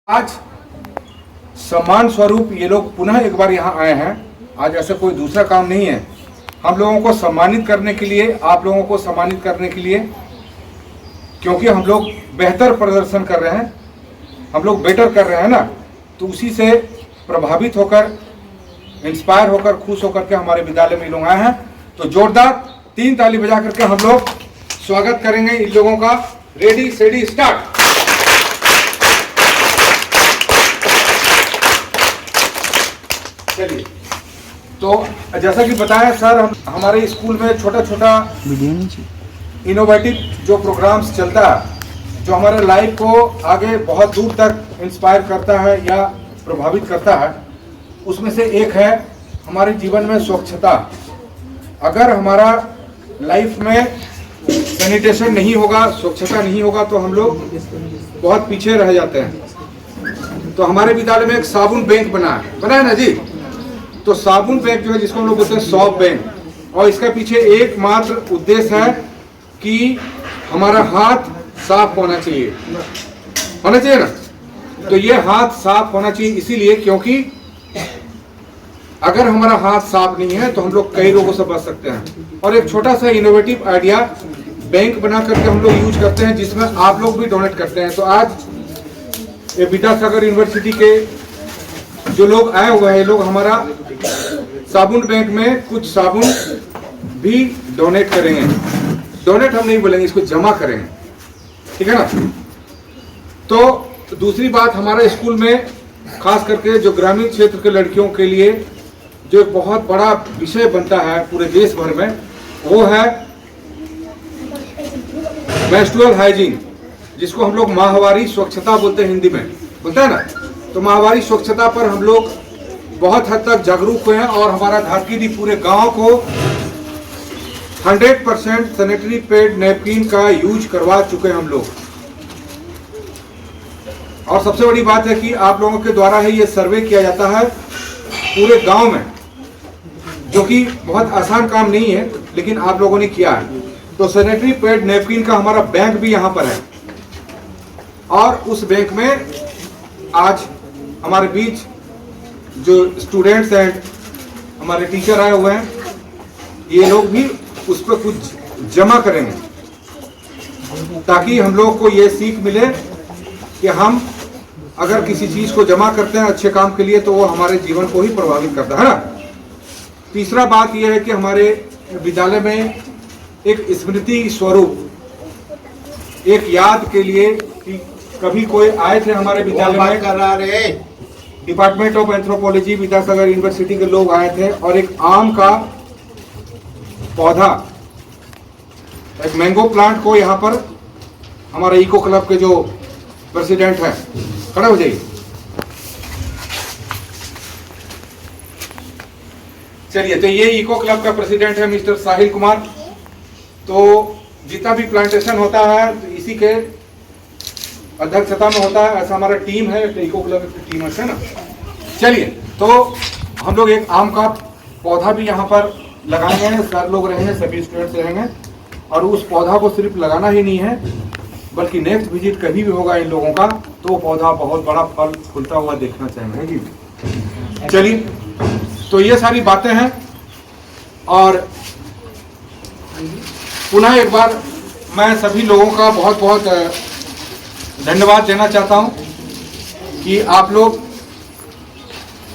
आज सम्मान स्वरूप ये लोग पुनः एक बार यहाँ आए हैं। आज ऐसा कोई दूसरा काम नहीं है, हम लोगों को सम्मानित करने के लिए, आप लोगों को सम्मानित करने के लिए, क्योंकि हम लोग बेहतर प्रदर्शन कर रहे हैं, हम लोग बेटर कर रहे हैं ना, तो उसी से प्रभावित होकर, इंस्पायर होकर, खुश होकर के हमारे विद्यालय में लोग आए हैं। तो जोरदार 3 ताली बजा करके हम लोग स्वागत करेंगे इन लोगों का। Ready steady start. चलिए, तो जैसा कि बताया सर, हमारे स्कूल में छोटा छोटा इनोवेटिव जो प्रोग्राम्स चलता है, जो हमारे लाइफ को आगे बहुत दूर तक इंस्पायर करता है या प्रभावित करता है, उसमें से एक है हमारे जीवन में स्वच्छता। अगर हमारा लाइफ में सैनिटेशन नहीं होगा, स्वच्छता नहीं होगा, तो हम लोग बहुत पीछे रह जाते हैं। तो हमारे विद्यालय में एक साबुन बैंक बना है ना जी। तो साबुन बैंक जो है, जिसको हम लोग बोलते हैं सॉप बैंक, और इसका पीछे एकमात्र उद्देश्य है कि हमारा हाथ साफ होना चाहिए ना। तो ये हाथ साफ होना चाहिए इसीलिए क्योंकि अगर हमारा हाथ साफ नहीं है तो हम लोग कई रोगों से बच सकते हैं। और एक छोटा सा इनोवेटिव आइडिया बैंक बना करके हम लोग यूज करते हैं, जिसमें आप लोग भी डोनेट करते हैं। तो आज विद्यासागर यूनिवर्सिटी के जो लोग आए हुए हैं, लोग हमारा साबुन बैंक में कुछ साबुन भी डोनेट करेंगे। डोनेट हम नहीं बोलेंगे, इसको जमा करेंगे, ठीक है ना। तो दूसरी बात, हमारे स्कूल में खास करके जो ग्रामीण क्षेत्र के लड़कियों के लिए जो एक बहुत बड़ा विषय बनता है पूरे देश भर में, वो है मेंस्ट्रुअल हाइजीन, जिसको हम लोग माहवारी स्वच्छता बोलते हैं, हिंदी में बोलते हैं ना। तो माहवारी स्वच्छता पर हम लोग बहुत हद तक जागरूक हुए हैं और हमारा धारकीदी पूरे गांव को 100% सैनिटरी पैड नैपकिन का यूज करवा चुके हैं हम लोग। और सबसे बड़ी बात है कि आप लोगों के द्वारा ही ये सर्वे किया जाता है पूरे गांव में, जो कि बहुत आसान काम नहीं है, लेकिन आप लोगों ने किया है। तो सैनिटरी पैड नैपकिन का हमारा बैंक भी यहाँ पर है, और उस बैंक में आज हमारे बीच जो स्टूडेंट्स हैं, हमारे टीचर आए हुए हैं, ये लोग भी उस पर कुछ जमा करेंगे, ताकि हम लोग को ये सीख मिले कि हम अगर किसी चीज को जमा करते हैं अच्छे काम के लिए, तो वो हमारे जीवन को ही प्रभावित करता है ना। तीसरा बात यह है कि हमारे विद्यालय में एक स्मृति स्वरूप, एक याद के लिए, कि कभी कोई आए थे हमारे विद्यालय में, कर रहा है department of anthropology Vidyasagar university के लोग आए थे, और एक आम का पौधा, एक मैंगो प्लांट को यहाँ पर हमारे इको क्लब के जो प्रेसिडेंट है, खड़े हो जाइए। चलिए, तो ये इको क्लब का प्रेसिडेंट है मिस्टर साहिल कुमार। तो जितना भी प्लांटेशन होता है तो इसी के अध्यक्षता में होता है। ऐसा हमारा टीम है, तो इको क्लब की टीम है ना। चलिए, तो हम लोग एक आम का पौधा भी यहाँ पर लगाएंगे, सर लोग रहेंगे, सभी स्टूडेंट्स रहेंगे, और उस पौधा को सिर्फ लगाना ही नहीं है, बल्कि नेक्स्ट विजिट कभी भी होगा इन लोगों का, तो वो पौधा बहुत बड़ा फल खुलता हुआ देखना चाहेंगे जी। चलिए, तो ये सारी बातें हैं, और पुनः एक बार मैं सभी लोगों का बहुत बहुत धन्यवाद देना चाहता हूं कि आप लोग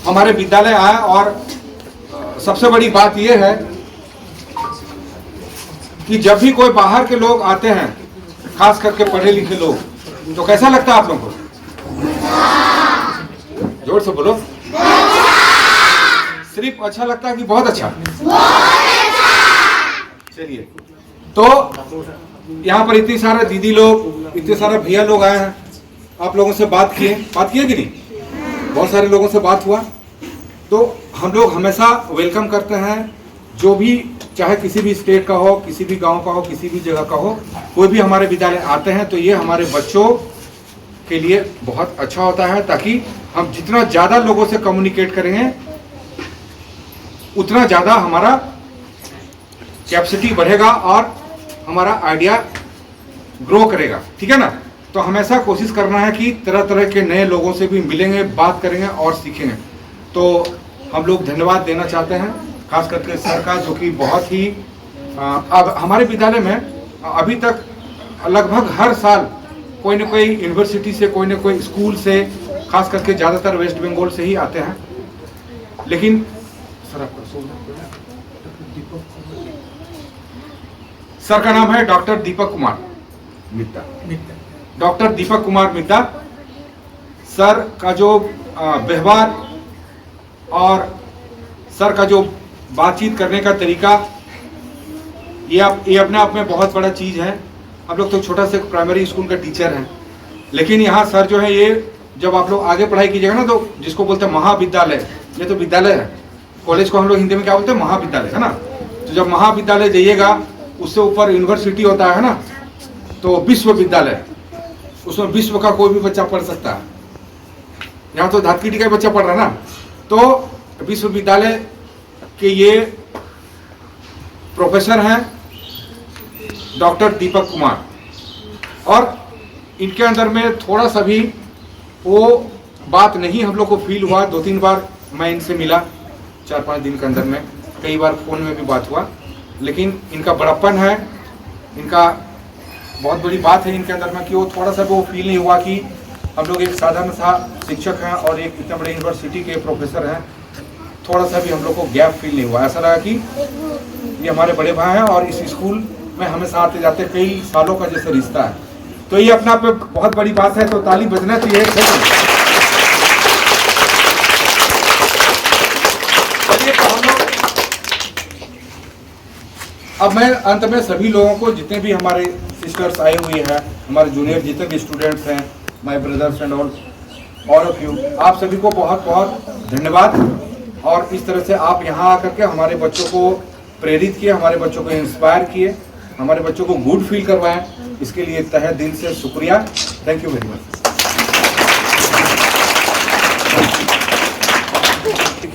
हमारे विद्यालय आए। और सबसे बड़ी बात यह है कि जब भी कोई बाहर के लोग आते हैं, खास करके पढ़े लिखे लोग, तो कैसा लगता है आप लोगों को? जोर से बोलो। सिर्फ अच्छा लगता है कि बहुत अच्छा? चलिए, तो यहाँ पर इतनी सारे दीदी लोग, इतने सारे भैया लोग आए हैं, आप लोगों से बात किए कि नहीं? बहुत सारे लोगों से बात हुआ। तो हम लोग हमेशा वेलकम करते हैं, जो भी, चाहे किसी भी स्टेट का हो, किसी भी गांव का हो, किसी भी जगह का हो, कोई भी हमारे विद्यालय आते हैं, तो ये हमारे बच्चों के लिए बहुत अच्छा होता है, ताकि हम जितना ज़्यादा लोगों से कम्युनिकेट करेंगे, उतना ज़्यादा हमारा कैपेसिटी बढ़ेगा और हमारा आइडिया ग्रो करेगा, ठीक है ना। तो हमेशा कोशिश करना है कि तरह तरह के नए लोगों से भी मिलेंगे, बात करेंगे और सीखेंगे। तो हम लोग धन्यवाद देना चाहते हैं खास करके सर का, जो कि बहुत ही अब हमारे विद्यालय में अभी तक लगभग हर साल कोई न कोई यूनिवर्सिटी से, कोई न कोई स्कूल से, खास करके ज़्यादातर वेस्ट बंगाल से ही आते हैं। लेकिन सर का नाम है डॉक्टर दीपक कुमार मित्ता। डॉक्टर दीपक कुमार मित्ता सर का जो व्यवहार और सर का जो बातचीत करने का तरीका, ये अपने आप में बहुत बड़ा चीज़ है। हम लोग तो छोटा से प्राइमरी स्कूल का टीचर हैं, लेकिन यहाँ सर जो है, ये जब आप लोग आगे पढ़ाई कीजिएगा ना, तो जिसको बोलते हैं महाविद्यालय, ये तो विद्यालय है, कॉलेज को हम लोग हिंदी में क्या बोलते हैं, महाविद्यालय, है ना। तो जब महाविद्यालय जाइएगा, उससे ऊपर यूनिवर्सिटी होता है ना, तो विश्वविद्यालय, उसमें विश्व का कोई भी बच्चा पढ़ सकता है। यहाँ तो धातकीटी का बच्चा पढ़ रहा है ना, तो विश्वविद्यालय के ये प्रोफेसर हैं डॉक्टर दीपक कुमार, और इनके अंदर में थोड़ा सा भी वो बात नहीं हम लोग को फील हुआ। 2-3 बार मैं इनसे मिला 4-5 दिन के अंदर में, कई बार फ़ोन में भी बात हुआ, लेकिन इनका बड़प्पन है, इनका बहुत बड़ी बात है इनके अंदर में कि वो थोड़ा सा वो फील नहीं हुआ कि हम लोग एक साधारण सा शिक्षक हैं और एक इतने बड़े यूनिवर्सिटी के प्रोफेसर हैं, थोड़ा सा भी हम लोग को गैप फील नहीं हुआ। ऐसा लगा कि ये हमारे बड़े भाई हैं और इस स्कूल में हमेशा आते जाते कई सालों का जैसे रिश्ता है। तो ये अपना पे बहुत बड़ी बात है, तो ताली बजना चाहिए। चलिए, तो हम लोग अब मैं अंत में सभी लोगों को, जितने भी हमारे सिस्टर्स आए हुए हैं, हमारे जूनियर जितने भी स्टूडेंट्स हैं, my brothers and all of you, आप सभी को बहुत बहुत धन्यवाद। और इस तरह से आप यहाँ आकर के हमारे बच्चों को प्रेरित किए, हमारे बच्चों को इंस्पायर किए, हमारे बच्चों को गुड फील करवाएं, इसके लिए तहे दिल से शुक्रिया। Thank you very much.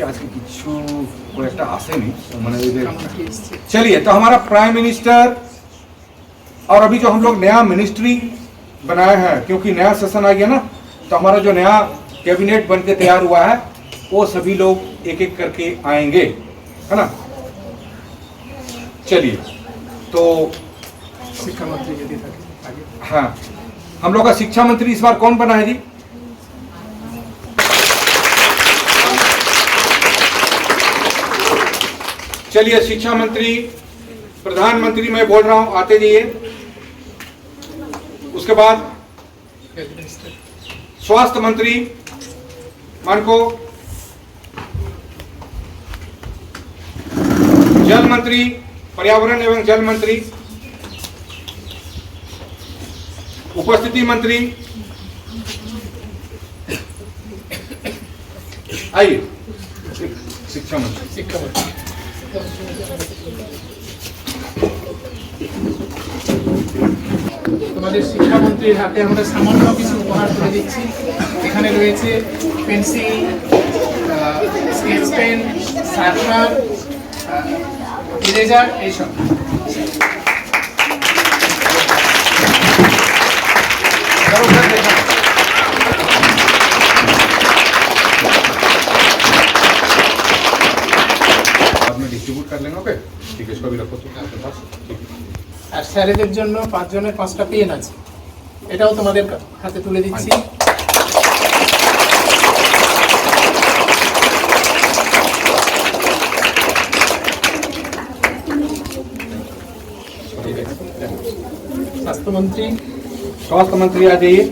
आज के किच्छू कोई একটা আসেনি মানে चलिए, तो हमारा प्राइम मिनिस्टर और अभी जो हम लोग नया मिनिस्ट्री बनाए हैं, क्योंकि नया सेशन आ गया ना, तो हमारा जो नया कैबिनेट बन के तैयार हुआ है, वो सभी लोग एक एक करके आएंगे, है ना। चलिए, तो शिक्षा मंत्री यदि आगे, हाँ, हम लोग का शिक्षा मंत्री इस बार कौन बना है जी? चलिए, शिक्षा मंत्री, प्रधानमंत्री मैं बोल रहा हूं, आते जाइए। उसके बाद स्वास्थ्य मंत्री मानको, जल मंत्री, पर्यावरण एवं जल मंत्री, उपस्थिति मंत्री, आइए, शिक्षा मंत्री। তোমাদের শিক্ষামন্ত্রীর হাতে আমরা সামান্য কিছু উপহার তুলে দিচ্ছি। এখানে রয়েছে pencil, sketch pen, sharpener, eraser, এইসব। डिस्ट्रीब्यूट कर लेंगे, ओके, ठीक है, इसको भी रखो तुम अपने पास, ठीक है। আর স্যারেদের জন্য 5 জনের 5টা পেন আছে, এটাও তোমাদের হাতে তুলে দিচ্ছি। स्वास्थ्य मंत्री आ जाइए।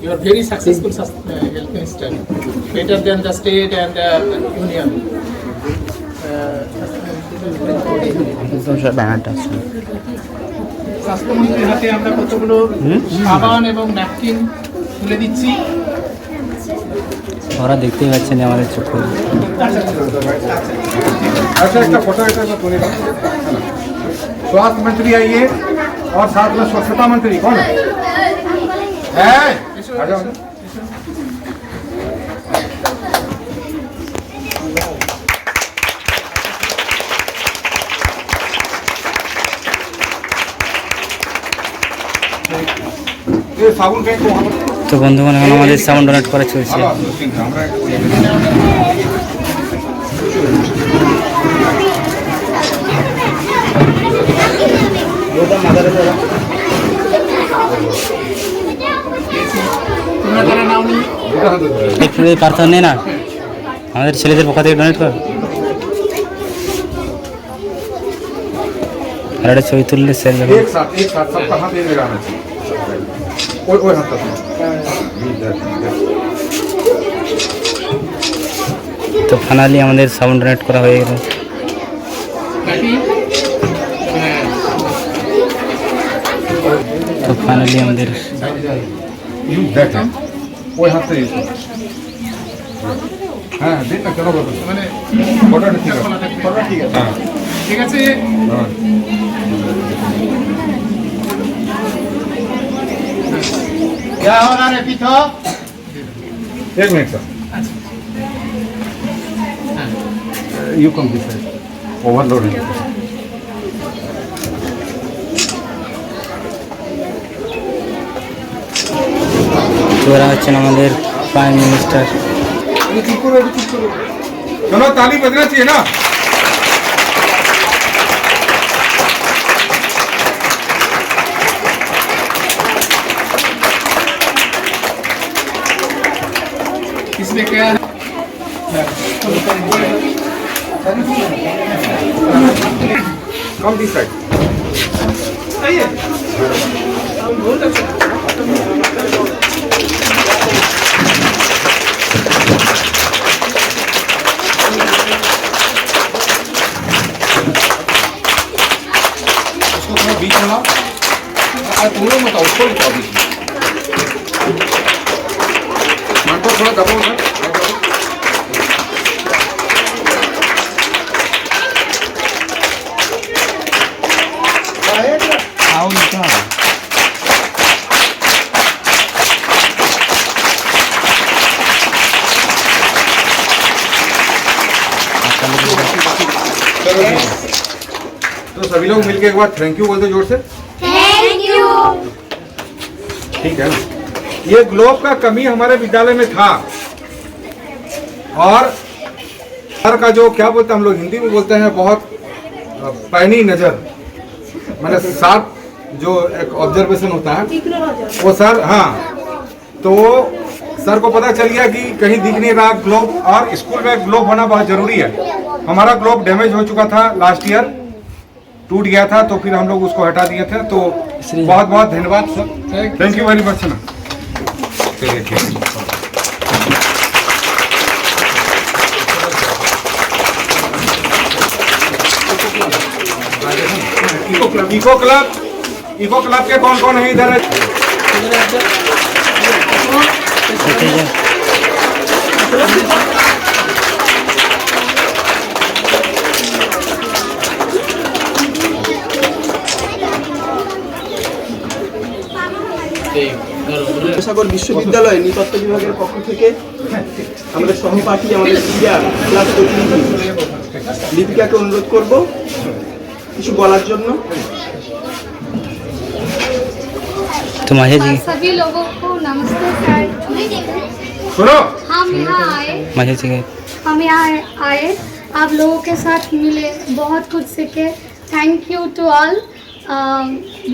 You are very successful health minister, better than the state and union. স্বাস্থ্যমন্ত্রীর হাতে আমরা কতগুলো সাবান এবং ন্যাপকিন তুলে দিচ্ছি। ওরা দেখতেই পাচ্ছেন আমাদের চোখে। अच्छा, एक फोटो स्वास्थ्य मंत्री आइए, और साथ में स्वच्छता मंत्री कौन है? आ जाओ। साबुन कहीं को वहाँ पर তো বন্ধুগণ এখন আমাদের সাউন্ড ডোনেট করা চলছে। ভালো আছে, ঠিক আছে, আমরা তোমরা যারা নাওনি একটু প্রার্থনা নেই না আমাদের ছেলেদের পক্ষ থেকে ডোনেট কর। আর একটা ছবি তুললে স্যার যখন एक साथ सबका हाथ एक लगाना चाहिए ओए हाथ तक তো ফাইনালি আমাদের সাউন্ড ডোনেট করা হয়ে গেল। বাকি তো ফাইনালি আমাদের यू बैठ ओए हाथ से हाँ देख ना चलो बाबा মানে फोटो ठीक है ফটো ঠিক আছে हाँ ঠিক আছে हाँ क्या हो रहा है पीछो? एक minute sir you come this side overload है তো ওরা হচ্ছেন আমাদের প্রাইম মিনিস্টার। चलो ताली बजना चाहिए ना इसमें क्या है कम दिस साइड सही है बहुत अच्छा उसको थोड़ा बीच में लाओ तुम लोग मत आओ उसको लिखाओ बीच में मन को थोड़ा दबाओ सर आओ निकाल चलो ठीक है। तो सभी लोग मिलके एक बार थैंक यू बोलते जोर से थैंक यू। ठीक है ना ये ग्लोब का कमी हमारे विद्यालय में था और सर का जो क्या बोलते हैं हम लोग हिंदी में बोलते हैं बहुत पैनी नजर मैंने साथ जो एक ऑब्जर्वेशन होता है वो सर हाँ तो सर को पता चल गया कि कहीं दिख नहीं रहा ग्लोब और स्कूल में ग्लोब होना बहुत जरूरी है। हमारा ग्लोब डैमेज हो चुका था लास्ट ईयर टूट गया था तो फिर हम लोग उसको हटा दिए थे तो बहुत बहुत धन्यवाद sir thank you very much ना चलिए ठीक है इको क्लब के कौन कौन है इधर है সাগর বিশ্ববিদ্যালয় নৃতত্ত্ব বিভাগের পক্ষ থেকে আমাদের সহপাঠী আমাদের ক্রীড়া ক্লাস প্রতিনিধি লিপিকাকে অনুরোধ করব কিছু বলার জন্য। তো মাঝে জি सभी लोगों को नमस्ते सर। सुनो মাঝে থেকে हम यहाँ आए आप लोगों के साथ मिले बहुत कुछ सीखे। Thank you to all.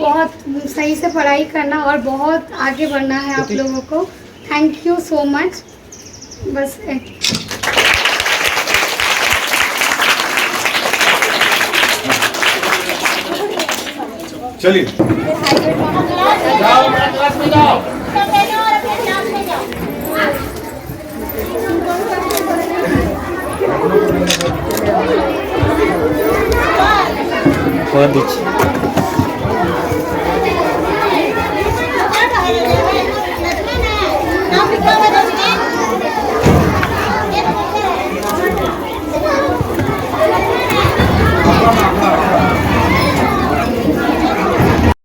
बहुत सही से पढ़ाई करना और बहुत आगे बढ़ना है आप लोगों को। Thank you so much. बस चलिए করে দিচ্ছি।